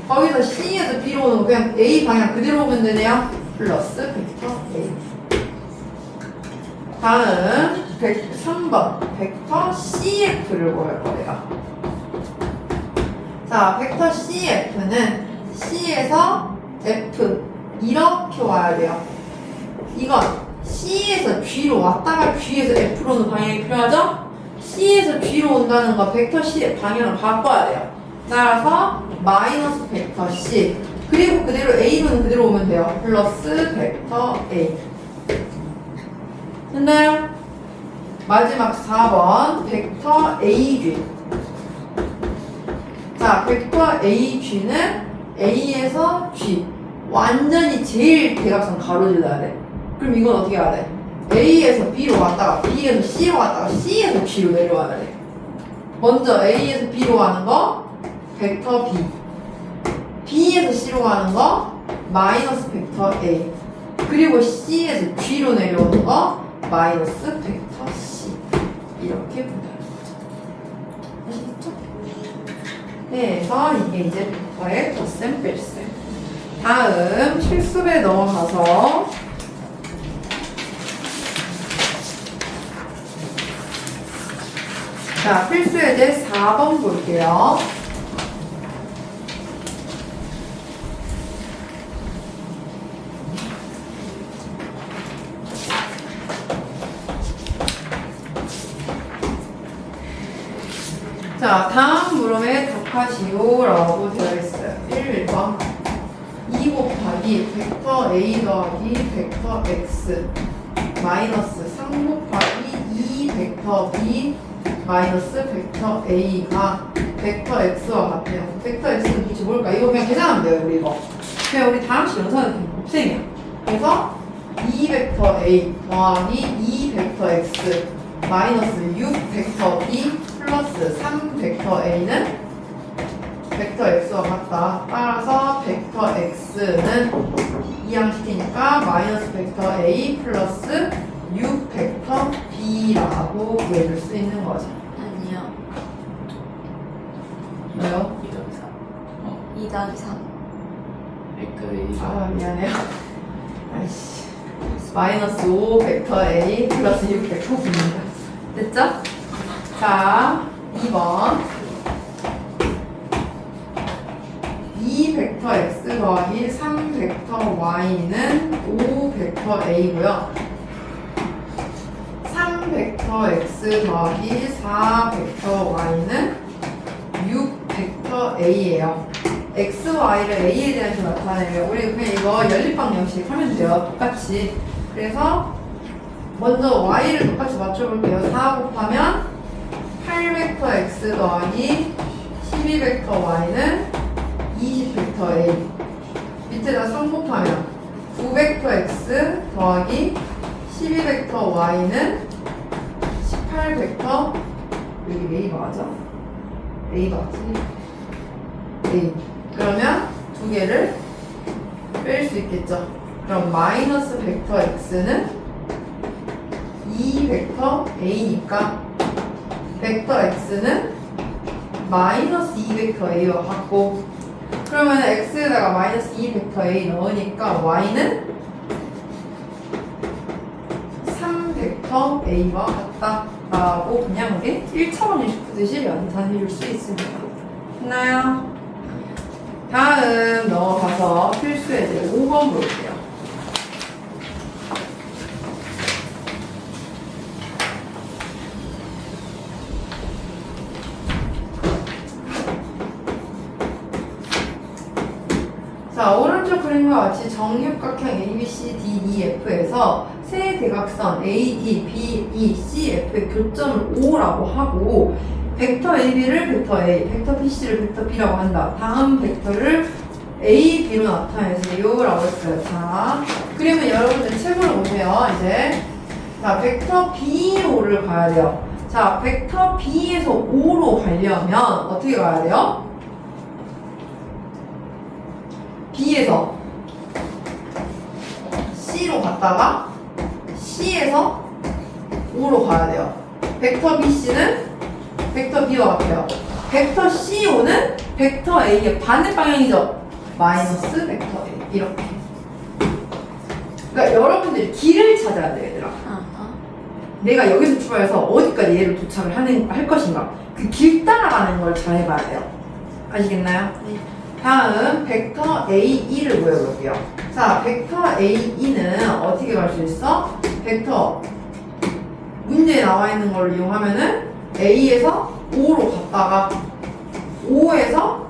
A: 거기서 C에서 B로 오는 거 그냥 A 방향 그대로 오면 되네요. 플러스 벡터 A. 다음 3번 벡터 CF를 구할 거예요. 자, 벡터 CF는 C에서 F 이렇게 와야 돼요. 이건 C에서 G로 왔다가 G에서 F로 오는 방향이 필요하죠? C에서 G로 온다는 거 벡터 C의 방향을 바꿔야 돼요. 따라서 마이너스 벡터 C, 그리고 그대로 A로는 그대로 오면 돼요. 플러스 벡터 A. 됐나요? 마지막 4번 벡터 AG. 자, 벡터 AG는 A에서 G 완전히 제일 대각선 가로질러야 돼. 그럼 이건 어떻게 해야 돼? A에서 B로 갔다가 B에서 C로 갔다가 C에서 G로 내려와야 돼. 먼저 A에서 B로 가는 거 벡터 B, B에서 C로 가는 거 마이너스 벡터 A, 그리고 C에서 G로 내려오는 거 마이너스 벡터 C. 이렇게 분할해요. 아시겠죠? 그래서 이게 이제 벡터의 덧셈 뺄셈. 다음 실습에 넘어가서 자, 필수 예제 4번 볼게요. 자, 다음 물음에 답하시오라고 되어 있어요. 1번 2 곱하기 벡터 A 더하기 벡터 X 마이너스 3 곱하기 2 벡터 B 마이너스 벡터 A가 벡터 X와 같아요. 벡터 X는 도대체 뭘까? 이거 그냥 계산하면 돼요, 우리 이거. 그냥 우리 다음시 연산은 그냥 곱셈이야. 그래서 2 벡터 A 더하기 2 벡터 X 마이너스 6 벡터 B 플러스 3 벡터 A는 벡터 X와 같다. 따라서 벡터 X는 이항시키니까 마이너스 벡터 A 플러스 6 벡터 B라고 구해줄 수 있는 거죠.
B: 아니요.
A: 왜요?
C: 2 더하기 3.
B: 2 더하기 3.
C: 벡터 A.
A: 아, 미안해요. 아이씨. 마이너스 5 벡터 A 플러스 6 벡터 B입니다. 됐죠? 자, 2번 2 벡터 X 더하기 3 벡터 Y는 5 벡터 A고요. 3 벡터 X 더하기 4 벡터 Y는 6 벡터 A예요. X, Y를 A에 대해서 나타내면 우리 그냥 이거 연립방정식 하면 돼요. 똑같이. 그래서 먼저 Y를 똑같이 맞춰볼게요. 4 곱하면 8벡터 X 더하기 12벡터 Y는 20벡터 A. 밑에다 3 곱하면 9벡터 X 더하기 12벡터 Y는 18벡터 여기 A 맞아? A 맞지? A. 그러면 두 개를 뺄 수 있겠죠. 그럼 마이너스 벡터 X는 2 벡터 A니까 벡터 X는 마이너스 2 벡터 A와 같고, 그러면 X에다가 마이너스 2 벡터 A 넣으니까 Y는 3 벡터 A와 같다 라고 그냥 우리 1차 방정식 푸듯이 연산해 줄 수 있습니다. 됐나요? 다음 넘어가서 필수 예제 5번 볼게요. 자, 오른쪽 그림과 같이 정육각형 ABCDEF에서 세 대각선 AD, BE, CF의 교점을 O라고 하고 벡터 AB를 벡터 A, 벡터 BC를 벡터 B라고 한다. 다음 벡터를 A, B로 나타내세요 라고 했어요. 자, 그러면 여러분들 책으로 보세요. 이제 자, 벡터 BO를 가야 돼요. 자, 벡터 B에서 O로 가려면 어떻게 가야 돼요? B에서 C로 갔다가 C에서 O로 가야 돼요. 벡터 BC는 벡터 B와 같아요. 벡터 CO는 벡터 A의 반대 방향이죠. 마이너스 벡터 A. 이렇게. 그러니까 여러분들이 길을 찾아야 돼요, 얘들아. 내가 여기서 출발해서 어디까지 얘를 도착을 할 것인가. 그 길 따라가는 걸 잘 해봐야 돼요. 아시겠나요?
B: 네.
A: 다음 벡터 AE를 보여볼게요. 자, 벡터 AE는 어떻게 갈 수 있어? 벡터 문제에 나와 있는 걸 이용하면은 A에서 O로 갔다가 O에서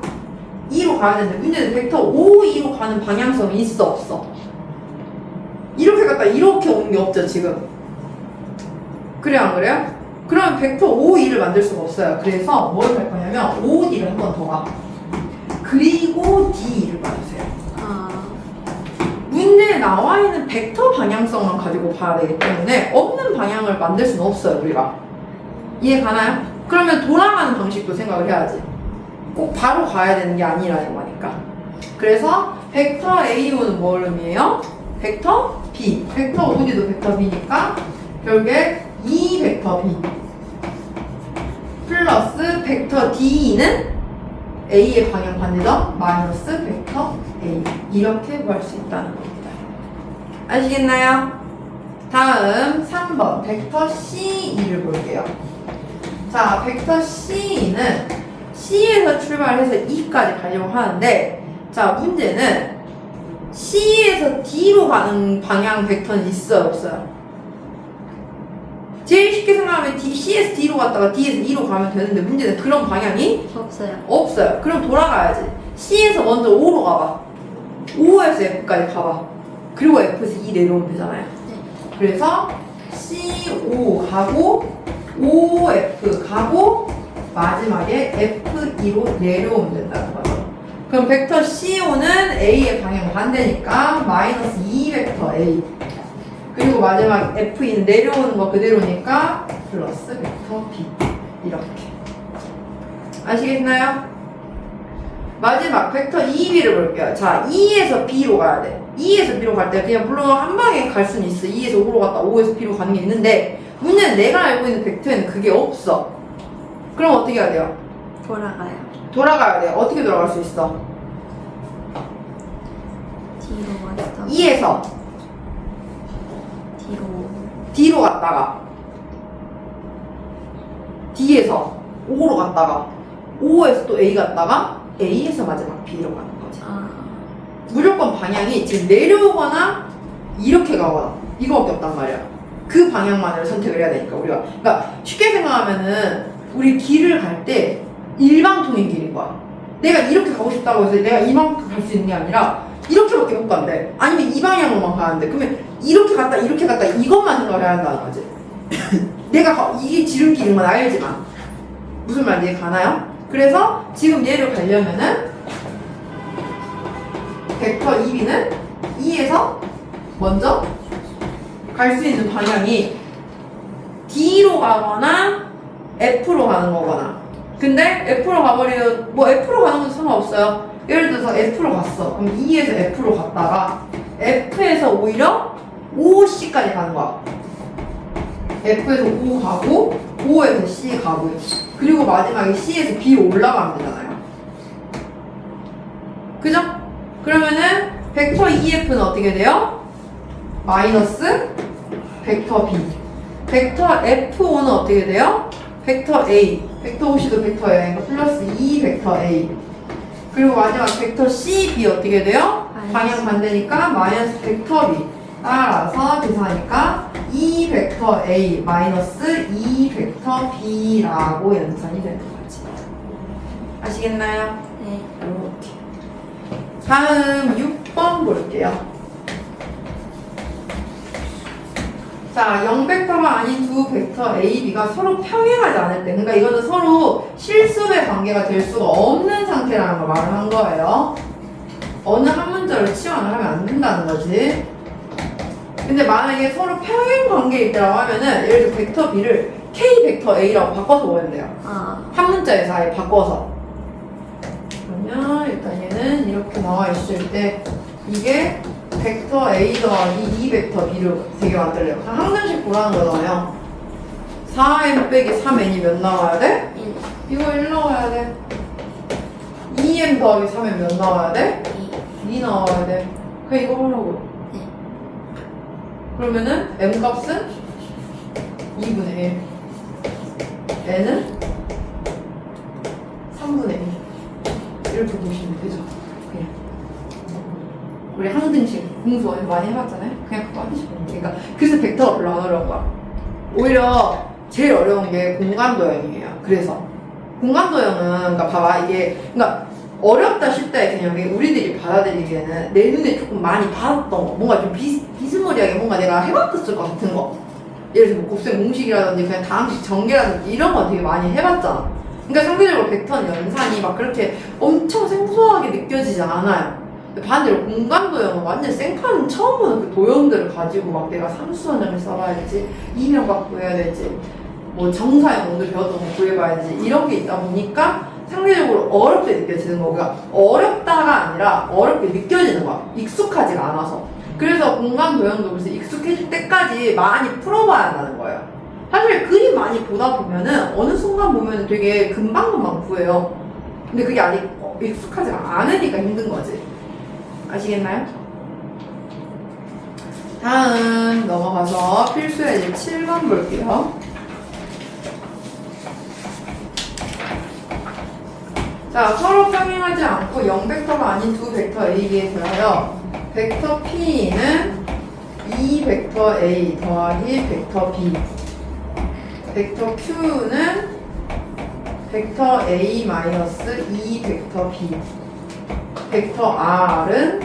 A: E로 가야 되는데 문제는 벡터 O, E로 가는 방향성이 있어 없어? 이렇게 갔다 이렇게 오는 게 없죠 지금. 그래 안 그래요? 그럼 벡터 OE를 만들 수가 없어요. 그래서 뭘 할 거냐면 OD를 한 번 더 가. 그리고 D를 봐주세요.
B: 아,
A: 문제에 나와 있는 벡터 방향성만 가지고 봐야 되기 때문에 없는 방향을 만들 수는 없어요, 우리가. 이해 가나요? 그러면 돌아가는 방식도 생각을 해야지. 꼭 바로 가야 되는 게 아니라는 거니까. 그래서 벡터 AO는 뭘 의미해요? 벡터 B. 벡터 OD도 벡터 B니까 결국에 이 벡터 B 플러스 벡터 D는 A의 방향 반대점 마이너스 벡터 A 이렇게 구할 수 있다는 겁니다. 아시겠나요? 다음 3번 벡터 CE를 볼게요. 자, 벡터 CE는 C에서 출발해서 E까지 가려고 하는데 자, 문제는 C에서 D로 가는 방향 벡터는 있어요, 없어요? 제일 쉽게 생각하면 C에서 D로 갔다가 D에서 E로 가면 되는데 문제는 그런 방향이
B: 없어요.
A: 없어요. 그럼 돌아가야지. C에서 먼저 O로 가봐. O에서 F까지 가봐. 그리고 F에서 E 내려오면 되잖아요.
B: 네.
A: 그래서 CO 가고 OF 가고 마지막에 F2로 내려오면 된다는 거죠. 그럼 벡터 CO는 A의 방향 반대니까 마이너스 2 벡터 A 그리고 마지막 F2는 내려오는 거 그대로니까 플러스 벡터 B 이렇게 아시겠나요? 마지막 벡터 EB를 볼게요. 자, E에서 B로 가야 돼. E에서 B로 갈 때 그냥 물론 한 방에 갈 수는 있어. E에서 O로 갔다 O에서 B로 가는 게 있는데 문제는 내가 알고 있는 벡터에는 그게 없어. 그럼 어떻게 해야 돼요?
B: 돌아가요.
A: 돌아가야 돼. 어떻게 돌아갈 수 있어?
B: 뒤로 왔다.
A: E에서
B: 뒤로.
A: D로 갔다가 D에서 O로 갔다가 O에서 또 A 갔다가 A에서 마지막 B로 가는 거지.
B: 아,
A: 무조건 방향이 지금 내려오거나 이렇게 가거나 이거밖에 없단 말이야. 그 방향만을 선택을 해야 되니까 우리가. 그러니까 쉽게 생각하면은 우리 길을 갈 때 일방통행 길인 거야. 내가 이렇게 가고 싶다고 해서 내가 이만큼 갈 수 있는 게 아니라 이렇게밖에 못 간대. 아니면 이 방향으로만 가는데 그러면 이렇게 갔다 이것만 생각을 해야 한다는 거지. 이게 지름길인 건 알지만 무슨 말인지 가나요? 그래서 지금 얘를 가려면은 벡터 EB는 E에서 먼저 갈 수 있는 방향이 D로 가거나 F로 가는 거거나. 근데 F로 가버리면 뭐 F로 가는 건 상관없어요. 예를 들어서 F로 갔어. 그럼 E에서 F로 갔다가 F에서 오히려 OC까지 가는 거야. F에서 O 가고 O에서 C 가고 그리고 마지막에 C에서 B로 올라가면 되잖아요. 그죠? 그러면은 벡터 EF는 어떻게 돼요? 마이너스 벡터 B. 벡터 F5는 어떻게 돼요? 벡터 A. 벡터 OC도 벡터 A니까 플러스 2 벡터 A. 그리고 마지막 벡터 CB 어떻게 돼요? 방향 반대니까 마이너스 벡터 B. 따라서 계산하니까 2 벡터 A 마이너스 2 벡터 B라고 연산이 되는 거지. 아시겠나요?
B: 네.
A: 이렇게. 다음 6번 볼게요. 자, 0벡터가 아닌 두 벡터 A, B가 서로 평행하지 않을 때, 그러니까 이거는 서로 실수의 관계가 될 수가 없는 상태라는 걸 말을 한 거예요. 어느 한 문자로 치환을 하면 안 된다는 거지. 근데 만약에 서로 평행 관계일 때라고 하면은 예를 들어 벡터 B를 K 벡터 A라고 바꿔서 보면 돼요.
B: 아,
A: 한 문자에서 아예 바꿔서. 그러면 일단 얘는 이렇게 나와 있을 때 이게 벡터 A 더하기 2 벡터 B를 되게 만들래요. 항등식 보라는 거잖아요. 4m 빼기 3n이 몇 나와야 돼?
B: 1,
A: 이거 1 나와야 돼. 2m 더하기 3n 몇 나와야 돼? 2 나와야 돼. 그냥 이거 하라고.
B: 네.
A: 그러면은 m 값은 2분의 1. n은 3분의 1. 이렇게 보시면 되죠. 그냥. 우리 항등식 공부 많이 해봤잖아요. 그냥 그거 하시면 돼요. 그러니까 그래서 벡터가 별로 안 어려운 거야. 오히려 제일 어려운 게 공간도형이에요. 그래서 공간도형은 그러니까 봐봐 이게 그러니까 어렵다 쉽다 그냥 우리들이 받아들이기에는 내 눈에 조금 많이 받았던 거 뭔가 좀 비스무리하게 뭔가 내가 해봤었을 것 같은 거 예를 들어 뭐 곱셈 공식이라든지 그냥 다항식 전개라든지 이런 거 되게 많이 해봤잖아. 그러니까 상대적으로 벡터는 연산이 막 그렇게 엄청 생소하게 느껴지지 않아요. 근데 반대로 공간 도형은 완전 생판 처음 보는 그 도형들을 가지고 막 내가 상수원형을 써봐야 될지 이명각 구해야 될지 뭐 정사형 오늘 배웠던 거 구해봐야지 이런 게 있다 보니까 상대적으로 어렵게 느껴지는 거가 어렵다가 아니라 어렵게 느껴지는 거야. 익숙하지가 않아서. 그래서 공간 도형도 그래서 익숙해질 때까지 많이 풀어봐야 한다는 거예요. 사실 그림 많이 보다 보면은 어느 순간 보면은 되게 금방금방 구해요. 근데 그게 아직 익숙하지가 않으니까 힘든 거지. 아시겠나요? 다음 넘어가서 필수의 이제 7번 볼게요. 자, 서로 평행하지 않고 0벡터가 아닌 두 벡터 A에 대하여 벡터 P는 2벡터 A 더하기 벡터 B, 벡터 Q는 벡터 A 마이너스 2벡터 B, 벡터 R은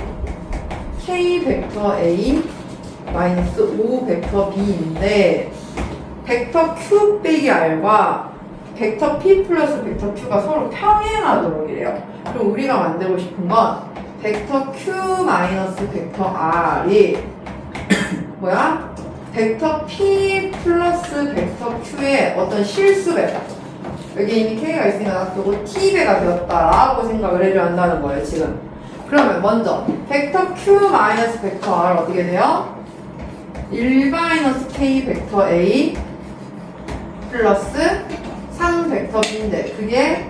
A: K 벡터 A 마이너스 5벡터 B인데 벡터 Q 빼기 R과 벡터 P 플러스 벡터 Q가 서로 평행하도록 이래요. 그럼 우리가 만들고 싶은 건 벡터 Q 마이너스 벡터 R이 뭐야? 벡터 P 플러스 벡터 Q의 어떤 실수배다. 여기 이미 K가 있으니까 놔두고 T배가 되었다라고 생각을 해줘야 한다는 거예요, 지금. 그러면 먼저 벡터 Q 마이너스 벡터 R 어떻게 돼요? 1 마이너스 K 벡터 A 플러스 3 벡터 B인데 그게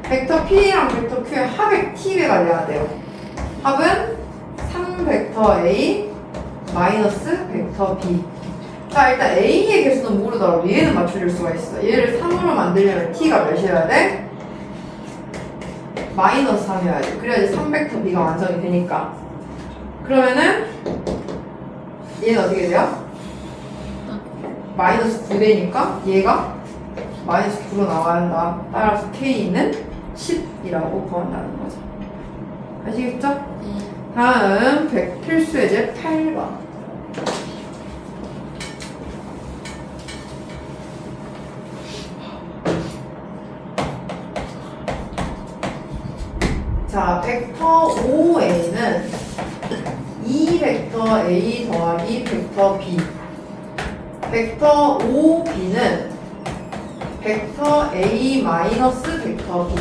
A: 벡터 P랑 벡터 Q의 합의 T배가 돼야 돼요. 합은 3 벡터 A 마이너스 벡터 B. 자, 일단 A의 개수는 모르더라도 얘는 맞춰줄 수가 있어. 얘를 3으로 만들려면 T가 몇이어야 돼? 마이너스 3이어야 돼. 그래야지 3벡터 B가 완성이 되니까. 그러면은 얘는 어떻게 돼요? 마이너스 9되니까 얘가 마이너스 9로 나와야 한다. 따라서 K는 10이라고 구한다는 거죠. 아시겠죠?
B: 네.
A: 다음 필수 예제 8번. 자, 벡터 OA는 2벡터 A 더하기 벡터 B, 벡터 OB는 벡터 A 마이너스 벡터 B,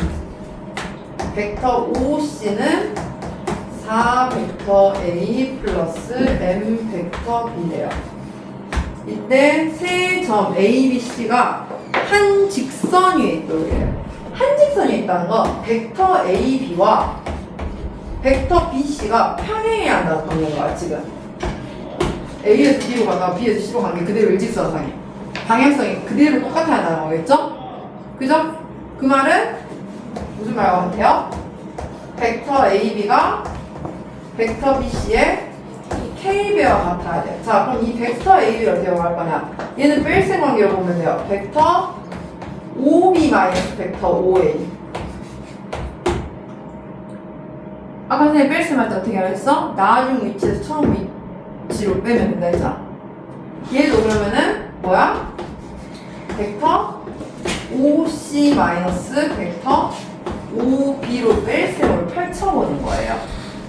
A: 벡터 OC는 4벡터 A 플러스 M 벡터 B래요. 이때 세 점 A, B, C가 한 직선 위에 있도록 해요. 한 직선 위에 있다는 건 벡터 A, B와 벡터 B, C가 평행해야 한다는 거야, 지금. A에서 B로 가다가 B에서 C로 가는 게 그대로 일직선상이에요. 방향성이 그대로 똑같아야 한다는 거겠죠? 그죠? 그 말은 무슨 말과 같아요? 벡터 A, B가 벡터 B, C의 K배와 같아야 돼요. 자, 그럼 이 벡터 A, B를 어떻게 할 거냐? 얘는 뺄셈 관계로 보면 돼요. 벡터 OB 마이너스 벡터 OA. 아까 전에 뺄셈 할 때 어떻게 하랬어? 나중 위치에서 처음 위치로 빼면 된다 했잖아. 얘도 그러면은 뭐야? 벡터 OC 마이너스 벡터 OB로 뺄셈으로 펼쳐보는 거예요.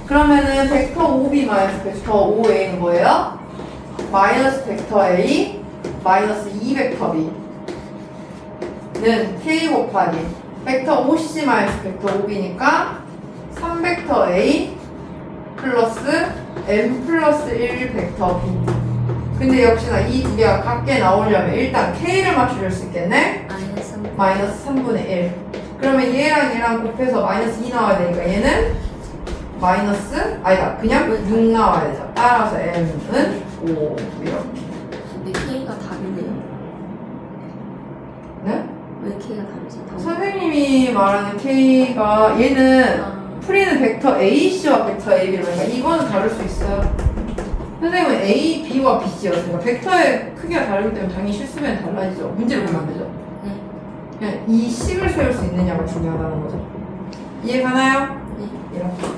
A: 그러면은 벡터 OB 마이너스 벡터 OA는 뭐예요? 마이너스 벡터 A 마이너스 2벡터 B는 K 곱하기 벡터 OC 마이너스 벡터 OB니까 3벡터 A 플러스 M 플러스 1 벡터 B. 근데 역시나 이 두 개가 같게 나오려면 일단 K를 맞춰줄 수 있겠네? 마이너스 3분의 1. 그러면 얘랑 얘랑 곱해서 마이너스 2 나와야 되니까 얘는 마이너스, 아니다, 그냥 6 나와야 되죠. 따라서 M은 5 이렇게.
B: 근데 K가 다르네요.
A: 네?
B: 왜 K가 다르지?
A: 선생님이 말하는 K가 얘는 풀이는 벡터 AC와 벡터 AB로 그러니까 이거는 다를 수 있어요. 선생님은 A, B와 BC였으니까 벡터의 크기가 다르기 때문에 당연히 실수면 달라지죠. 문제를 보면 안 되죠.
B: 네.
A: 그냥 이 식을 세울 수 있느냐가 중요하다는 거죠. 이해 가나요?
B: 네.
A: 이렇게.